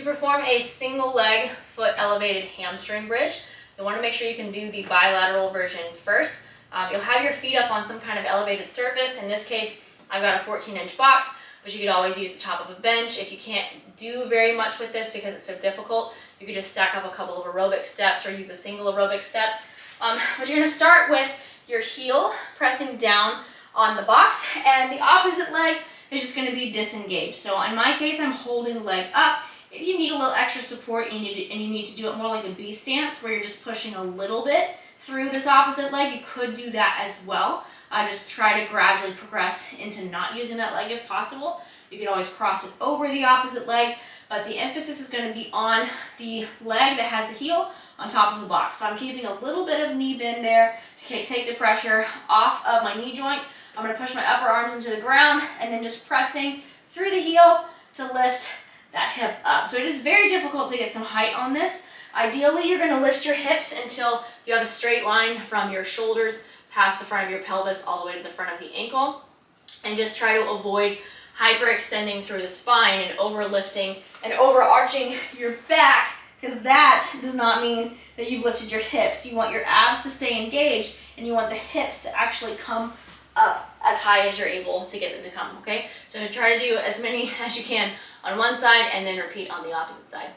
To perform a single leg foot elevated hamstring bridge, you'll want to make sure you can do the bilateral version first. You'll have your feet up on some kind of elevated surface. In this case, I've got a 14-inch box, but you could always use the top of a bench. If you can't do very much with this because it's so difficult, you could just stack up a couple of aerobic steps or use a single aerobic step. But you're going to start with your heel pressing down on the box, and the opposite leg is just going to be disengaged. So in my case, I'm holding the leg up. If you need a little extra support and you need to do it more like a B stance where you're just pushing a little bit through this opposite leg, you could do that as well. Just try to gradually progress into not using that leg if possible. You can always cross it over the opposite leg, but the emphasis is going to be on the leg that has the heel on top of the box. So I'm keeping a little bit of knee bend there to take the pressure off of my knee joint. I'm going to push my upper arms into the ground and then just pressing through the heel to lift that hip up. So it is very difficult to get some height on this. Ideally, you're going to lift your hips until you have a straight line from your shoulders past the front of your pelvis all the way to the front of the ankle, and just try to avoid hyperextending through the spine and overlifting and overarching your back, because that does not mean that you've lifted your hips. You want your abs to stay engaged, and you want the hips to actually come up as high as you're able to get them to come, okay? So try to do as many as you can on one side and then repeat on the opposite side.